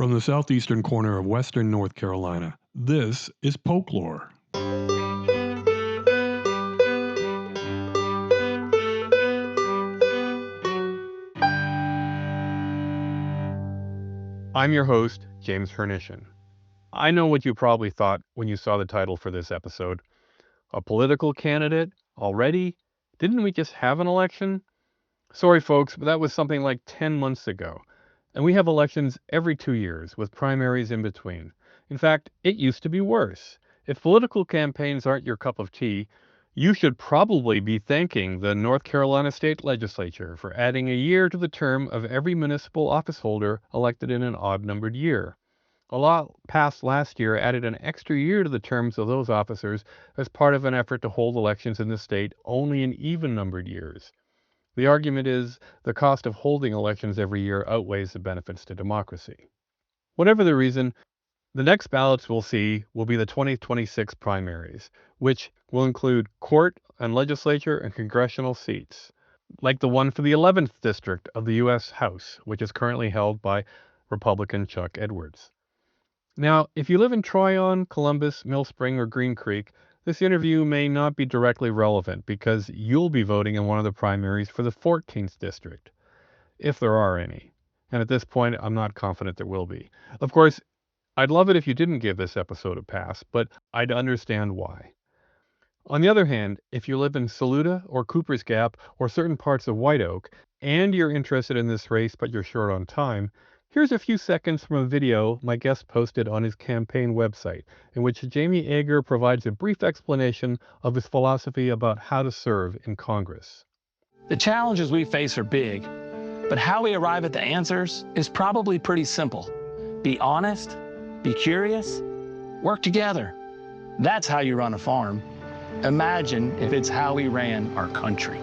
From the southeastern corner of western North Carolina, this is Folklore. I'm your host, James Hernishin. I know what you probably thought when you saw the title for this episode. A political candidate? Already? Didn't we just have an election? Sorry folks, but that was something like 10 months ago. And we have elections every 2 years, with primaries in between. In fact, it used to be worse. If political campaigns aren't your cup of tea, you should probably be thanking the North Carolina State Legislature for adding a year to the term of every municipal office holder elected in an odd-numbered year. A law passed last year added an extra year to the terms of those officers as part of an effort to hold elections in the state only in even-numbered years. The argument is the cost of holding elections every year outweighs the benefits to democracy. Whatever the reason, the next ballots we'll see will be the 2026 primaries, which will include court and legislature and congressional seats, like the one for the 11th District of the U.S. House, which is currently held by Republican Chuck Edwards. Now, if you live in Tryon, Columbus, Mill Spring, or Green Creek, this interview may not be directly relevant because you'll be voting in one of the primaries for the 14th District, if there are any. And at this point, I'm not confident there will be. Of course, I'd love it if you didn't give this episode a pass, but I'd understand why. On the other hand, if you live in Saluda or Cooper's Gap or certain parts of White Oak, and you're interested in this race but you're short on time, here's a few seconds from a video my guest posted on his campaign website, in which Jamie Ager provides a brief explanation of his philosophy about how to serve in Congress. The challenges we face are big, but how we arrive at the answers is probably pretty simple. Be honest, be curious, work together. That's how you run a farm. Imagine if it's how we ran our country.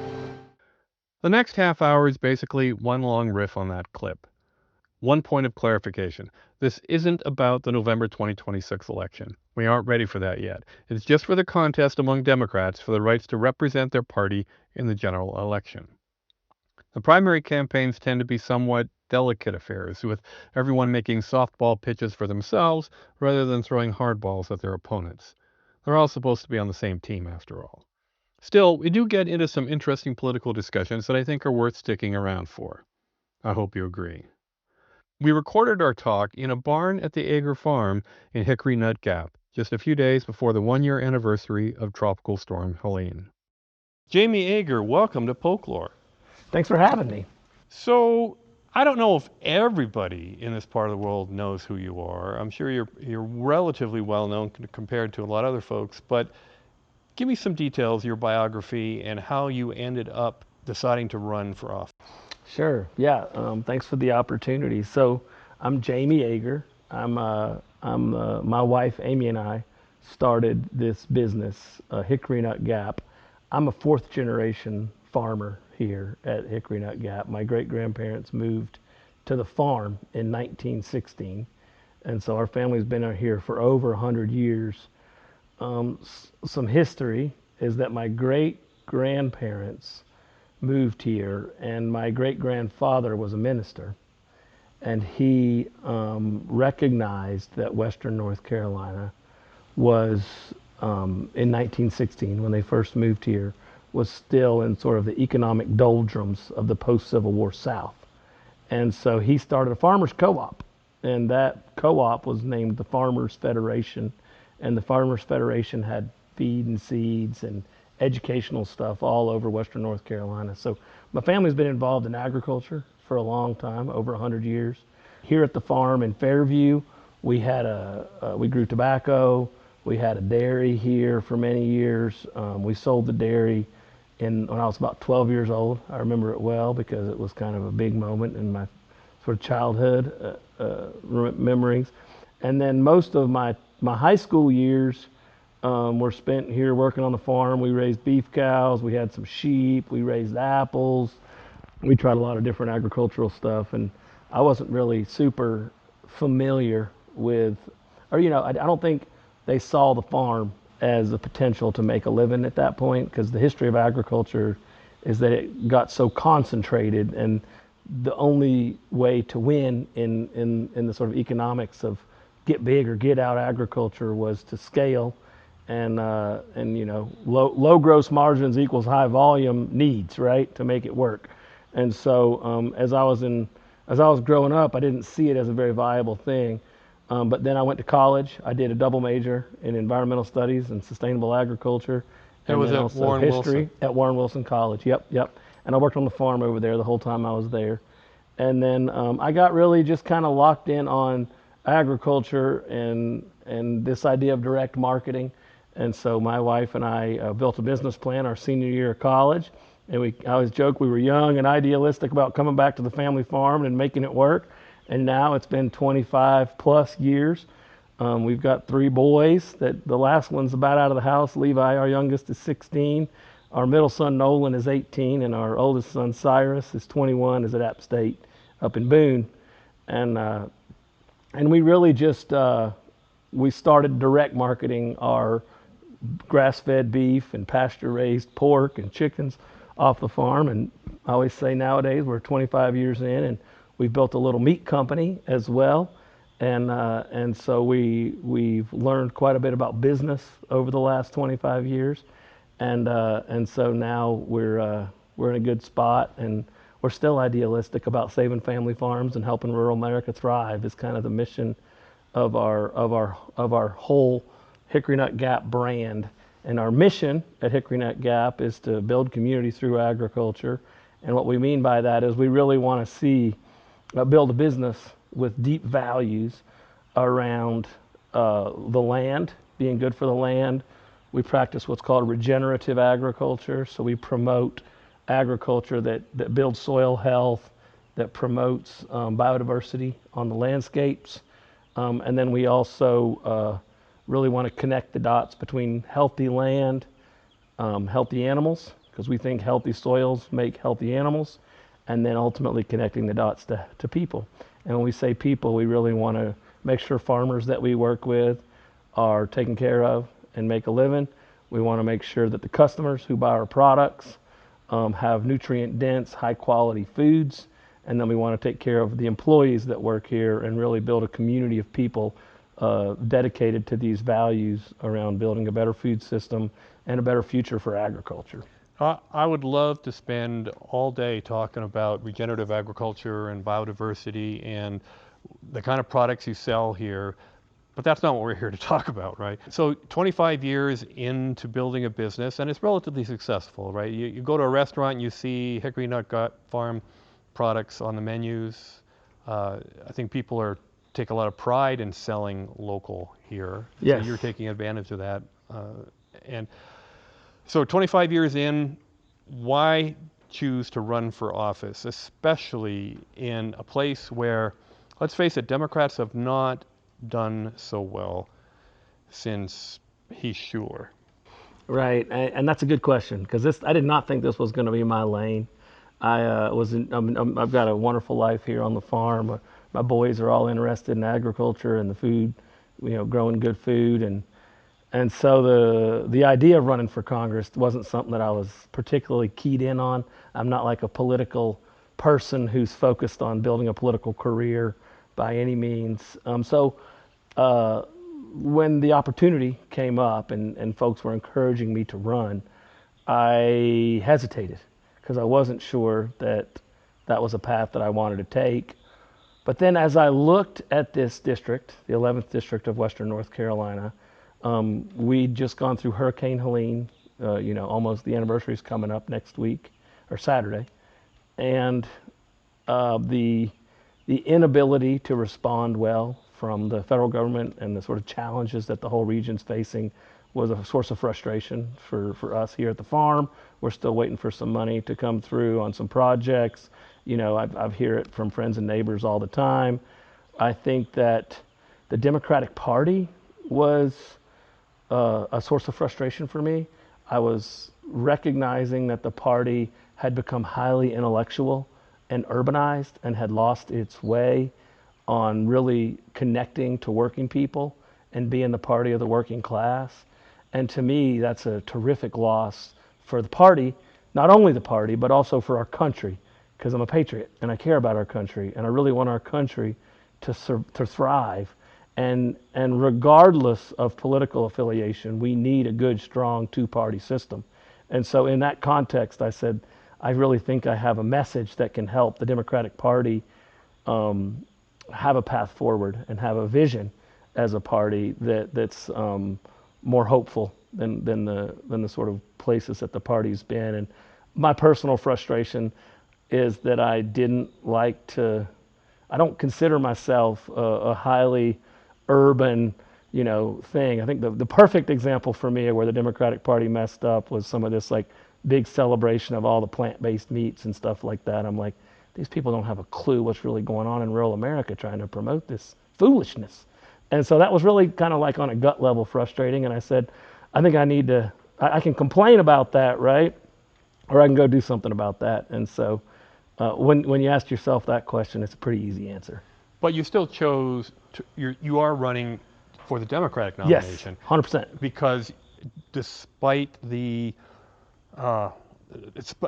The next half hour is basically one long riff on that clip. One point of clarification. This isn't about the November 2026 election. We aren't ready for that yet. It's just for the contest among Democrats for the rights to represent their party in the general election. The primary campaigns tend to be somewhat delicate affairs, with everyone making softball pitches for themselves rather than throwing hardballs at their opponents. They're all supposed to be on the same team, after all. Still, we do get into some interesting political discussions that I think are worth sticking around for. I hope you agree. We recorded our talk in a barn at the Ager farm in Hickory Nut Gap, just a few days before the one-year anniversary of Tropical Storm Helene. Jamie Ager, welcome to Folklore. Thanks for having me. So, I don't know if everybody in this part of the world knows who you are. I'm sure you're relatively well known compared to a lot of other folks, but give me some details of your biography and how you ended up deciding to run for office. Sure. Yeah. Thanks for the opportunity. So I'm Jamie Ager. My wife Amy and I started this business, Hickory Nut Gap. I'm a fourth generation farmer here at Hickory Nut Gap. My great grandparents moved to the farm in 1916, and so our family's been here for over 100 years. Some history is that my great grandparents moved here, and my great-grandfather was a minister, and he recognized that Western North Carolina was, in 1916, when they first moved here, was still in sort of the economic doldrums of the post-Civil War South. And so he started a farmers co-op, and that co-op was named the Farmers Federation, and the Farmers Federation had feed and seeds and educational stuff all over Western North Carolina. So my family's been involved in agriculture for a long time, over 100 years. Here at the farm in Fairview, we grew tobacco. We had a dairy here for many years. We sold the dairy when I was about 12 years old. I remember it well because it was kind of a big moment in my sort of childhood memories. And then most of my high school years were spent here working on the farm. We raised beef cows, we had some sheep, we raised apples. We tried a lot of different agricultural stuff, and I wasn't really super familiar with, I don't think they saw the farm as a potential to make a living at that point, because the history of agriculture is that it got so concentrated, and the only way to win in the sort of economics of get big or get out agriculture was to scale, and you know, low gross margins equals high volume needs, right, to make it work. And so as I was growing up, I didn't see it as a very viable thing. But then I went to college. I did a double major in environmental studies and sustainable agriculture, It and was then at also Warren history Wilson. at Warren Wilson College. Yep, yep. And I worked on the farm over there the whole time I was there. And then I got really just kind of locked in on agriculture and this idea of direct marketing. And so my wife and I built a business plan our senior year of college. And I always joke we were young and idealistic about coming back to the family farm and making it work. And now it's been 25 plus years. We've got 3 boys. That the last one's about out of the house. Levi, our youngest, is 16. Our middle son Nolan is 18, and our oldest son Cyrus is 21. Is at App State up in Boone, and we really just we started direct marketing our grass-fed beef and pasture-raised pork and chickens off the farm. And I always say nowadays we're 25 years in, and we've built a little meat company as well. And so we've learned quite a bit about business over the last 25 years, and so now we're in a good spot, and we're still idealistic about saving family farms and helping rural America thrive. Is kind of the mission of our whole Hickory Nut Gap brand. And our mission at Hickory Nut Gap is to build community through agriculture. And what we mean by that is we really want to see build a business with deep values around the land, being good for the land. We practice what's called regenerative agriculture. So we promote agriculture that builds soil health, that promotes biodiversity on the landscapes. And then we also really want to connect the dots between healthy land, healthy animals, because we think healthy soils make healthy animals, and then ultimately connecting the dots to people. And when we say people, we really want to make sure farmers that we work with are taken care of and make a living. We want to make sure that the customers who buy our products have nutrient dense, high quality foods. And then we want to take care of the employees that work here and really build a community of people dedicated to these values around building a better food system and a better future for agriculture. I would love to spend all day talking about regenerative agriculture and biodiversity and the kind of products you sell here, but that's not what we're here to talk about, right? So 25 years into building a business, and it's relatively successful, right? You go to a restaurant and you see Hickory Nut Gap Farm products on the menus. I think people take a lot of pride in selling local here. Yes. So you're taking advantage of that. And so 25 years in, why choose to run for office, especially in a place where, let's face it, Democrats have not done so well since he's sure? Right, and that's a good question because I did not think this was going to be my lane. I've got a wonderful life here on the farm. My boys are all interested in agriculture and the food, you know, growing good food, and so the idea of running for Congress wasn't something that I was particularly keyed in on. I'm not like a political person who's focused on building a political career by any means. When the opportunity came up and folks were encouraging me to run, I hesitated because I wasn't sure that that was a path that I wanted to take. But then as I looked at this district, the 11th district of Western North Carolina, we'd just gone through Hurricane Helene, almost the anniversary is coming up next week or Saturday. And the inability to respond well from the federal government and the sort of challenges that the whole region's facing was a source of frustration for us here at the farm. We're still waiting for some money to come through on some projects. You know, I've hear it from friends and neighbors all the time. I think that the Democratic Party was a source of frustration for me. I was recognizing that the party had become highly intellectual and urbanized and had lost its way on really connecting to working people and being the party of the working class. And to me, that's a terrific loss for the party, not only the party, but also for our country, because I'm a patriot and I care about our country and I really want our country to thrive. And regardless of political affiliation, we need a good, strong two-party system. And so in that context, I said, I really think I have a message that can help the Democratic Party have a path forward and have a vision as a party that's more hopeful than the sort of places that the party's been. And my personal frustration is that I don't consider myself a highly urban, thing. I think the perfect example for me of where the Democratic Party messed up was some of this like big celebration of all the plant-based meats and stuff like that. I'm like, these people don't have a clue what's really going on in rural America trying to promote this foolishness. And so that was really kind of like on a gut level frustrating. And I said, I think I can complain about that, right? Or I can go do something about that. And so when you ask yourself that question, it's a pretty easy answer. But you still chose you are running for the Democratic Yes, nomination 100%. because despite the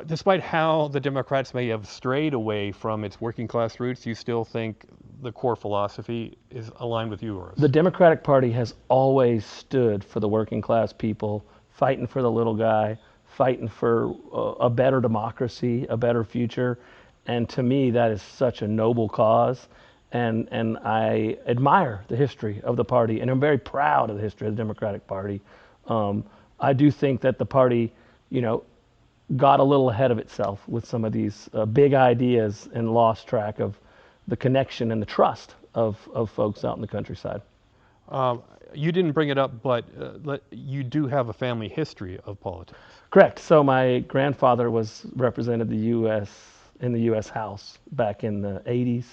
despite how the Democrats may have strayed away from its working class roots, you still think the core philosophy is aligned with yours. The Democratic Party has always stood for the working class people, fighting for the little guy, fighting for a better democracy, a better future. And to me, that is such a noble cause. And I admire the history of the party, and I'm very proud of the history of the Democratic Party. I do think that the party, got a little ahead of itself with some of these big ideas and lost track of the connection and the trust of folks out in the countryside. You didn't bring it up, but you do have a family history of politics. Correct. So my grandfather represented the U.S. in the U.S. House back in the 80s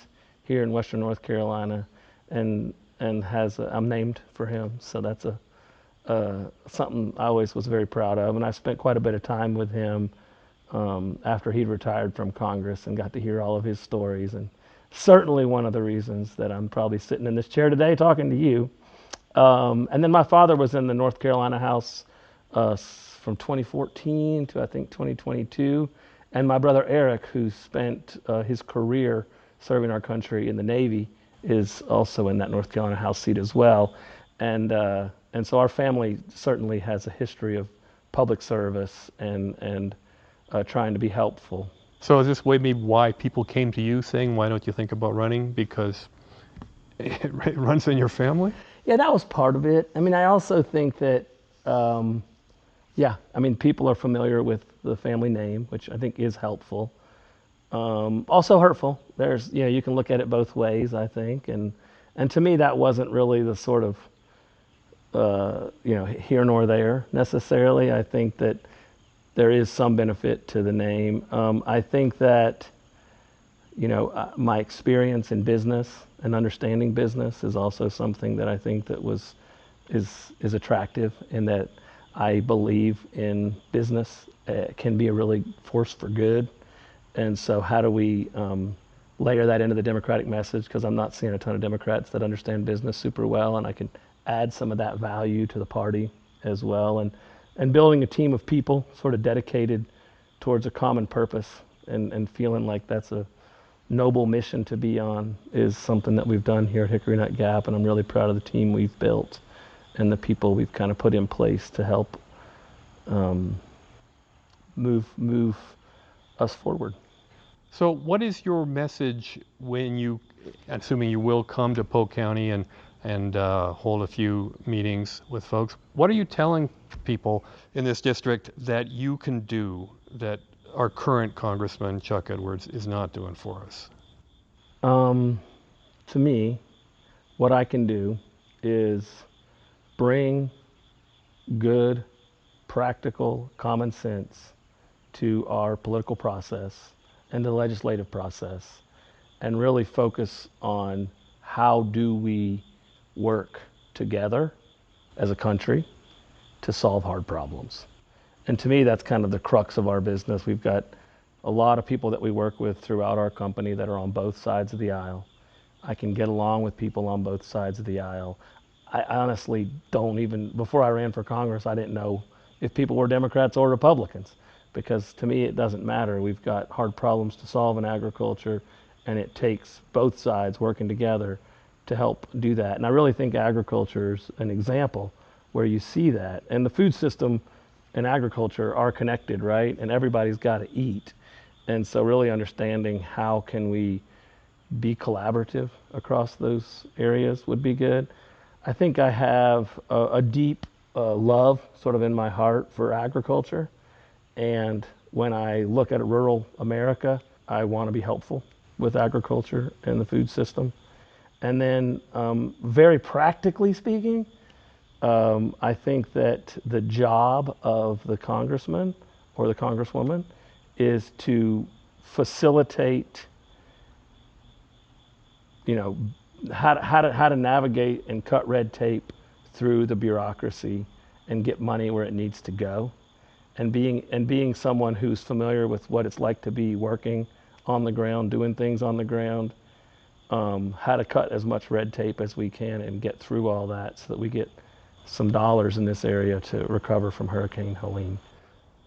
here in Western North Carolina, and I'm named for him. So that's something I always was very proud of, and I spent quite a bit of time with him after he'd retired from Congress and got to hear all of his stories, and certainly one of the reasons that I'm probably sitting in this chair today talking to you. And then my father was in the North Carolina House from 2014 to I think 2022, and my brother Eric, who spent his career serving our country in the Navy, is also in that North Carolina House seat as well. And so our family certainly has a history of public service and trying to be helpful. So is this maybe why people came to you saying, why don't you think about running? Because it runs in your family? Yeah, that was part of it. I mean, I also think that, people are familiar with the family name, which I think is helpful. Also hurtful. You can look at it both ways, I think. And to me, that wasn't really the sort of, here nor there necessarily. I think that there is some benefit to the name. I think that, my experience in business and understanding business is also something that I think that is attractive, in that I believe in business can be a really force for good. And so how do we layer that into the Democratic message? Because I'm not seeing a ton of Democrats that understand business super well, and I can add some of that value to the party as well. And building a team of people sort of dedicated towards a common purpose and feeling like that's a noble mission to be on is something that we've done here at Hickory Nut Gap, and I'm really proud of the team we've built and the people we've kind of put in place to help move us forward. So what is your message when you, assuming you will come to Polk County and hold a few meetings with folks, what are you telling people in this district that you can do that our current Congressman Chuck Edwards is not doing for us? To me, what I can do is bring good, practical common sense to our political process and the legislative process, and really focus on how do we work together as a country to solve hard problems. And to me, that's kind of the crux of our business. We've got a lot of people that we work with throughout our company that are on both sides of the aisle. I can get along with people on both sides of the aisle. I honestly don't even, before I ran for Congress, I didn't know if people were Democrats or Republicans. because to me it doesn't matter. We've got hard problems to solve in agriculture, and it takes both sides working together to help do that. And I really think agriculture is an example where you see that. And the food system and agriculture are connected, right? And everybody's got to eat. And so really understanding how can we be collaborative across those areas would be good. I think I have a deep love sort of in my heart for agriculture. And when I look at rural America, I want to be helpful with agriculture and the food system. And then, very practically speaking, I think that the job of the congressman or the congresswoman is to facilitate, you know, how to navigate and cut red tape through the bureaucracy and get money where it needs to go, and being someone who's familiar with what it's like to be working on the ground, doing things on the ground, how to cut as much red tape as we can and get through all that so that we get some dollars in this area to recover from Hurricane Helene.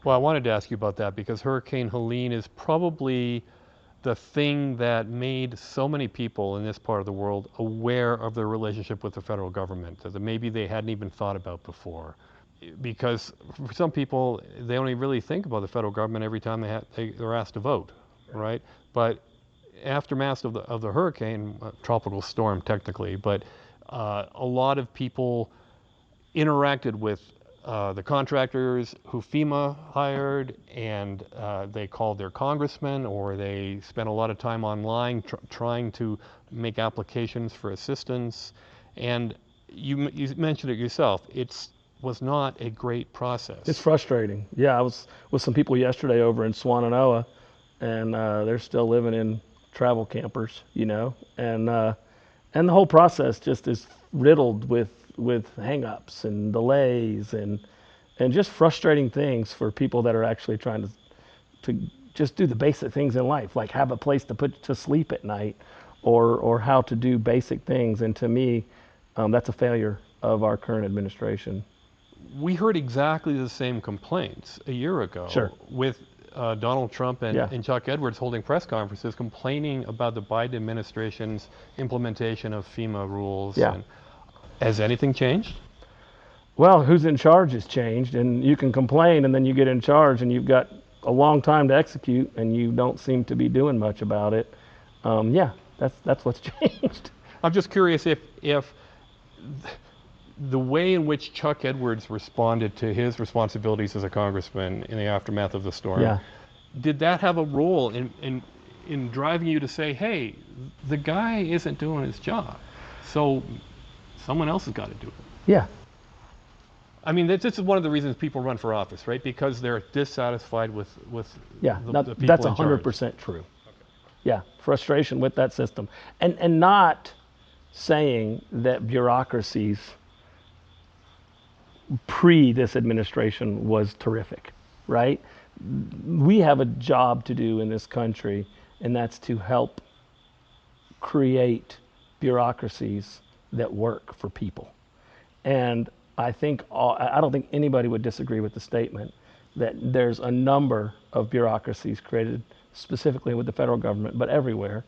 Well, I wanted to ask you about that because Hurricane Helene is probably the thing that made so many people in this part of the world aware of their relationship with the federal government that maybe they hadn't even thought about before. Because for some people, they only really think about the federal government every time they're asked to vote, right? But aftermath of the hurricane, tropical storm technically, but a lot of people interacted with the contractors who FEMA hired, and they called their congressman, or they spent a lot of time online trying to make applications for assistance. And you mentioned it yourself. It was not a great process. It's frustrating. Yeah, I was with some people yesterday over in Swannanoa, and they're still living in travel campers, you know, and the whole process just is riddled with hang-ups and delays and just frustrating things for people that are actually trying to just do the basic things in life, like have a place to put to sleep at night, or how to do basic things. And to me, that's a failure of our current administration. We heard exactly the same complaints a year ago. Sure. With Donald Trump Yeah. and Chuck Edwards holding press conferences complaining about the Biden administration's implementation of FEMA rules. Yeah. And has anything changed? Well, who's in charge has changed, and you can complain, and then you get in charge, and you've got a long time to execute, and you don't seem to be doing much about it. Yeah, that's what's changed. I'm just curious if the way in which Chuck Edwards responded to his responsibilities as a congressman in the aftermath of the storm, Yeah. did that have a role in driving you to say, hey, the guy isn't doing his job, so someone else has got to do it? Yeah. I mean, this is one of the reasons people run for office, right? Because they're dissatisfied with Yeah, the people that's in charge. 100% true. Okay. Yeah, frustration with that system, and not saying that bureaucracies pre this administration was terrific, right? We have a job to do in this country, and that's to help create bureaucracies that work for people. And I don't think anybody would disagree with the statement that there's a number of bureaucracies created specifically with the federal government, but everywhere,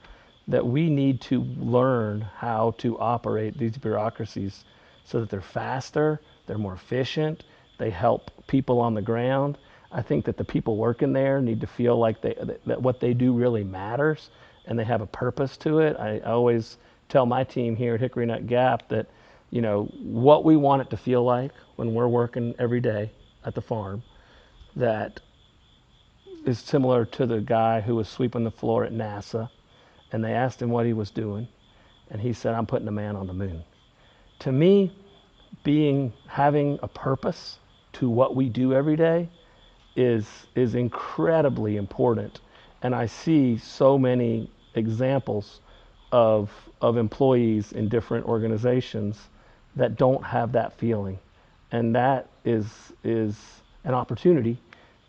that we need to learn how to operate these bureaucracies so that they're faster, they're more efficient, they help people on the ground. I think that the people working there need to feel like that what they do really matters and they have a purpose to it. I always tell my team here at Hickory Nut Gap that, you know, what we want it to feel like when we're working every day at the farm, that is similar to the guy who was sweeping the floor at NASA, and they asked him what he was doing, and he said, I'm putting a man on the moon. To me, having a purpose to what we do every day is incredibly important. And I see so many examples of employees in different organizations that don't have that feeling. And that is an opportunity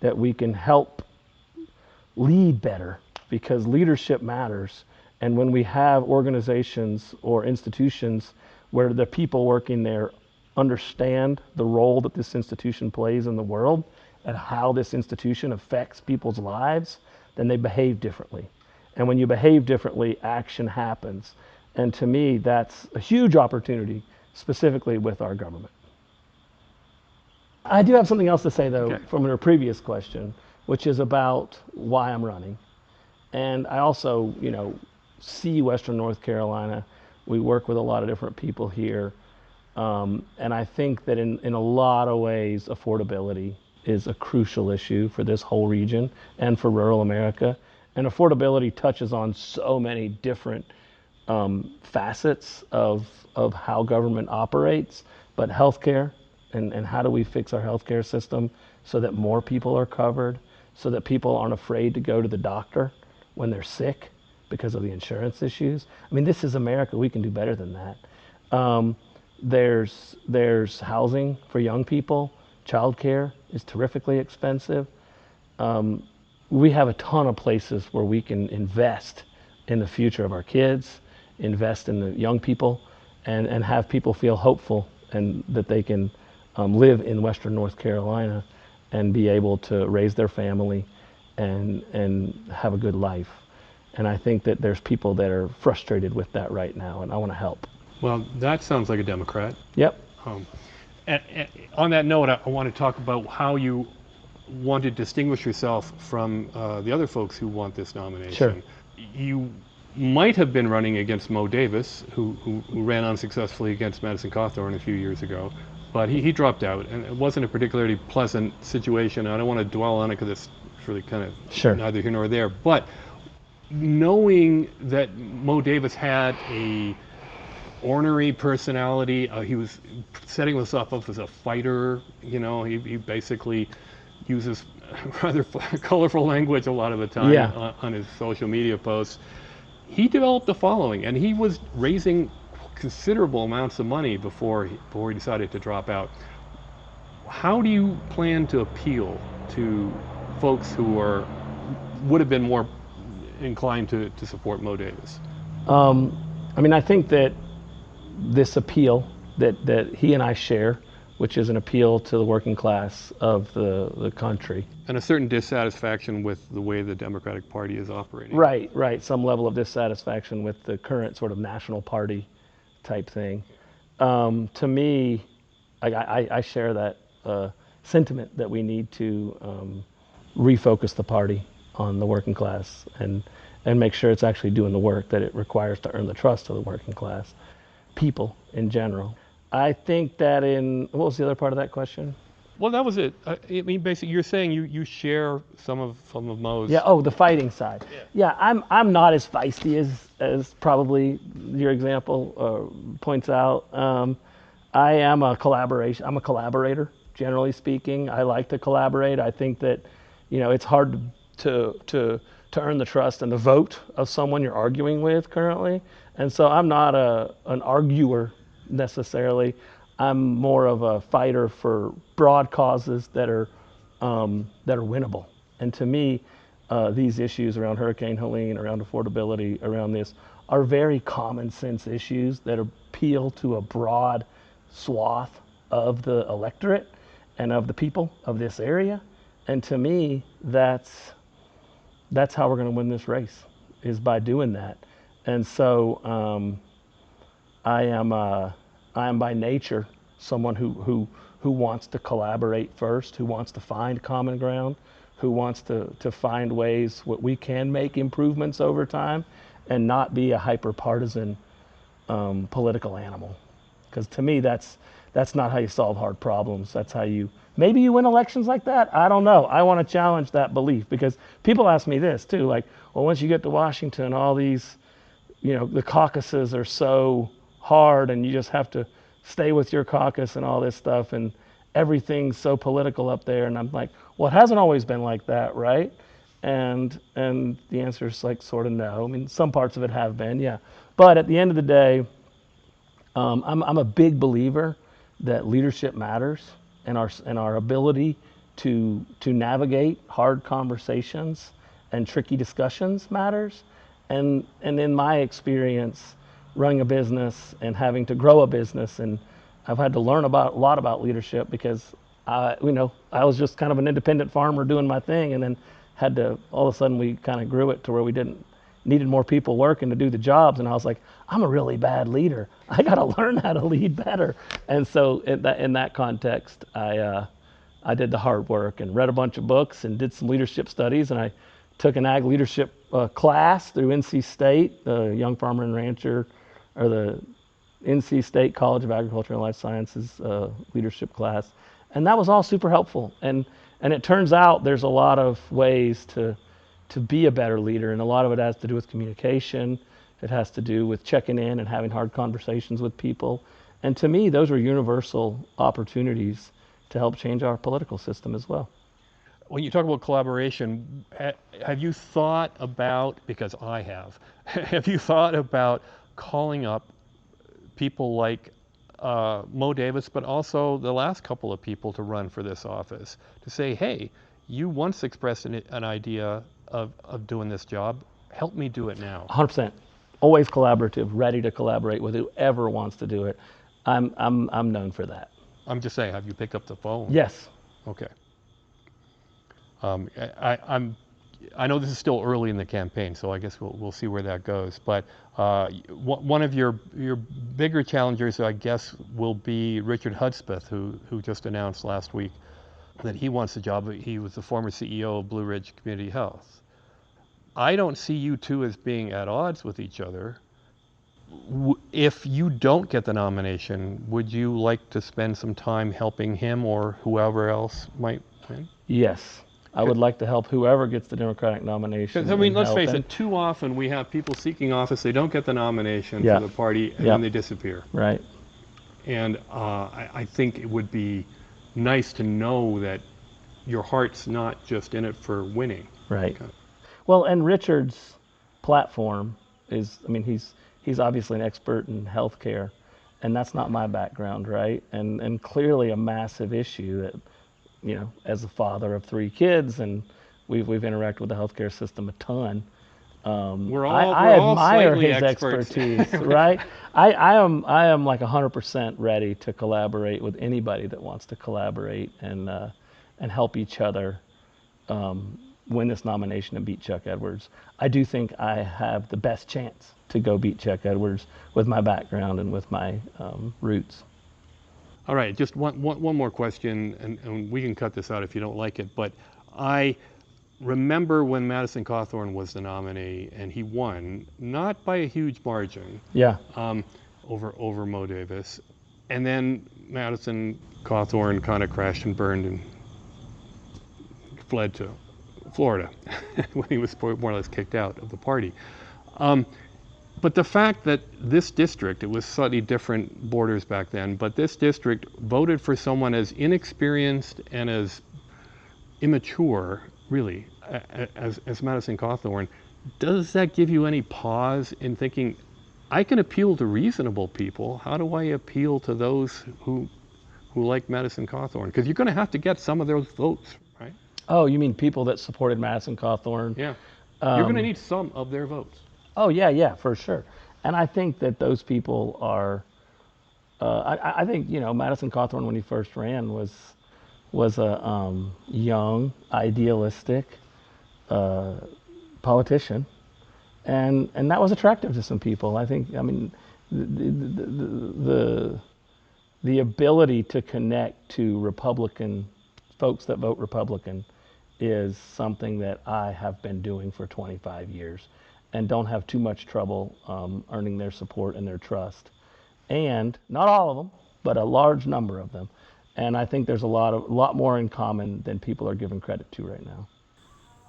that we can help lead better, because leadership matters. And when we have organizations or institutions where the people working there understand the role that this institution plays in the world at how this institution affects people's lives, then they behave differently. And when you behave differently, action happens. And to me, that's a huge opportunity, specifically with our government. I do have something else to say, though, Okay. from your previous question, which is about why I'm running. And I also, see Western North Carolina. We work with a lot of different people here. And I think that in a lot of ways, affordability is a crucial issue for this whole region and for rural America. And affordability touches on so many different facets of how government operates, but healthcare and how do we fix our healthcare system so that more people are covered, so that people aren't afraid to go to the doctor when they're sick because of the insurance issues. I mean, this is America. We can do better than that. There's housing for young people. Childcare is terrifically expensive. We have a ton of places where we can invest in the future of our kids, invest in the young people, and have people feel hopeful and that they can live in Western North Carolina and be able to raise their family and have a good life. And I think that there's people that are frustrated with that right now, and I want to help. Well, that sounds like a Democrat. Yep. And on that note, I want to talk about how you want to distinguish yourself from the other folks who want this nomination. Sure. You might have been running against Mo Davis, who ran unsuccessfully against Madison Cawthorn a few years ago, but he dropped out, and it wasn't a particularly pleasant situation. I don't want to dwell on it because it's really kind of Sure. neither here nor there. But knowing that Mo Davis had a ornery personality, he was setting himself up as a fighter. He basically uses rather colorful language a lot of the time. Yeah. On his social media posts. He developed a following, and he was raising considerable amounts of money before he decided to drop out. How do you plan to appeal to folks who would have been more inclined to support Mo Davis? I think that this appeal that he and I share, which is an appeal to the working class of the country. And a certain dissatisfaction with the way the Democratic Party is operating. Right. Some level of dissatisfaction with the current sort of national party type thing. To me, I share that sentiment that we need to refocus the party on the working class and make sure it's actually doing the work that it requires to earn the trust of the working class people in general. I think that what was the other part of that question? Well, that was it. I mean, basically, you're saying you share some of Mo's. Yeah. Oh, the fighting side. Yeah. I'm not as feisty as probably your example points out. I am a collaboration. I'm a collaborator, generally speaking. I like to collaborate. I think that, it's hard to earn the trust and the vote of someone you're arguing with currently. And so I'm not an arguer necessarily. I'm more of a fighter for broad causes that are winnable. And to me, these issues around Hurricane Helene, around affordability, around this, are very common sense issues that appeal to a broad swath of the electorate and of the people of this area. And to me, that's how we're going to win this race, is by doing that. And so I am by nature someone who wants to collaborate first, who wants to find common ground, who wants to find ways what we can make improvements over time and not be a hyper-partisan political animal. Because to me, that's not how you solve hard problems. That's how maybe you win elections like that. I don't know. I want to challenge that belief, because people ask me this too, like, well, once you get to Washington, all these, the caucuses are so hard and you just have to stay with your caucus and all this stuff, and everything's so political up there. And I'm like, well, it hasn't always been like that, right? And the answer is like sort of no. I mean, some parts of it have been, yeah. But at the end of the day, I'm a big believer that leadership matters, and our ability to navigate hard conversations and tricky discussions matters. And in my experience, running a business and having to grow a business, and I've had to learn a lot about leadership, because I was just kind of an independent farmer doing my thing, and then had to, all of a sudden we kind of grew it to where we didn't needed more people working to do the jobs, and I was like, I'm a really bad leader. I got to learn how to lead better. And so in that context, I did the hard work and read a bunch of books and did some leadership studies, and I took an ag leadership class through NC State, the Young Farmer and Rancher, or the NC State College of Agriculture and Life Sciences leadership class, and that was all super helpful. And it turns out there's a lot of ways to be a better leader, and a lot of it has to do with communication. It has to do with checking in and having hard conversations with people. And to me, those are universal opportunities to help change our political system as well. When you talk about collaboration, have you thought about, because I have, have you thought about calling up people like Mo Davis, but also the last couple of people to run for this office, to say, hey, you once expressed an idea of doing this job, help me do it now? 100%. Always collaborative, ready to collaborate with whoever wants to do it. I'm known for that. I'm just saying, have you picked up the phone? Yes. Okay. I know this is still early in the campaign, so I guess we'll see where that goes. But one of your bigger challengers, I guess, will be Richard Hudspeth, who just announced last week that he wants the job. He was the former CEO of Blue Ridge Community Health. I don't see you two as being at odds with each other. If you don't get the nomination, would you like to spend some time helping him or whoever else might win? Yes. I would like to help whoever gets the Democratic nomination. Because, I mean, let's help. face And it, too often we have people seeking office, they don't get the nomination Yeah. for the party, and Yeah. then they disappear. Right. And I think it would be nice to know that your heart's not just in it for winning. Right. Well, and Richard's platform is, I mean, he's obviously an expert in healthcare, and that's not my background, right? And clearly a massive issue that, as a father of 3 kids, and we've interacted with the healthcare system a ton. We're all I admire slightly his experts. expertise, right? I am like 100% ready to collaborate with anybody that wants to collaborate and help each other win this nomination and beat Chuck Edwards. I do think I have the best chance to go beat Chuck Edwards with my background and with my roots. All right, just one more question, and we can cut this out if you don't like it, but I remember when Madison Cawthorn was the nominee, and he won, not by a huge margin, Yeah. over Mo Davis, and then Madison Cawthorn kind of crashed and burned and fled to Florida when he was more or less kicked out of the party. But the fact that this district, it was slightly different borders back then, but this district voted for someone as inexperienced and as immature, really, as Madison Cawthorn, does that give you any pause in thinking, I can appeal to reasonable people, how do I appeal to those who like Madison Cawthorn? Because you're going to have to get some of those votes, right? Oh, you mean people that supported Madison Cawthorn? Yeah. You're going to need some of their votes. Oh, yeah, for sure. And I think that those people are, I think, Madison Cawthorn, when he first ran, was a young, idealistic politician. And that was attractive to some people. I think, I mean, the ability to connect to Republican folks that vote Republican is something that I have been doing for 25 years and don't have too much trouble earning their support and their trust. And not all of them, but a large number of them. And I think there's a lot more in common than people are giving credit to right now.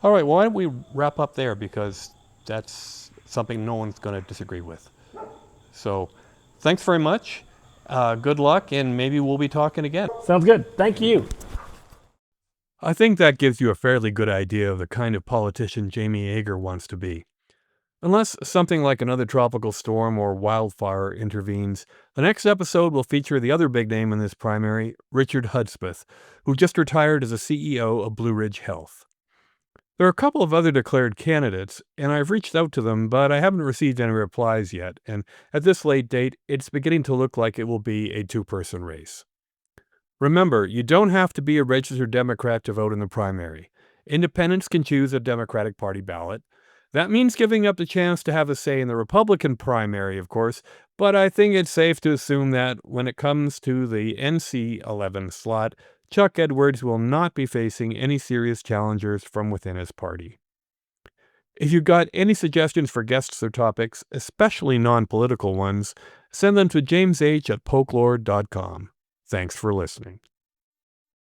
All right, well, why don't we wrap up there, because that's something no one's going to disagree with. So thanks very much. Good luck, and maybe we'll be talking again. Sounds good. Thank you. I think that gives you a fairly good idea of the kind of politician Jamie Ager wants to be. Unless something like another tropical storm or wildfire intervenes, the next episode will feature the other big name in this primary, Richard Hudspeth, who just retired as a CEO of Blue Ridge Health. There are a couple of other declared candidates, and I've reached out to them, but I haven't received any replies yet, and at this late date, it's beginning to look like it will be a 2-person race. Remember, you don't have to be a registered Democrat to vote in the primary. Independents can choose a Democratic Party ballot. That means giving up the chance to have a say in the Republican primary, of course, but I think it's safe to assume that when it comes to the NC 11 slot, Chuck Edwards will not be facing any serious challengers from within his party. If you've got any suggestions for guests or topics, especially non-political ones, send them to jamesh@polklore.com. Thanks for listening.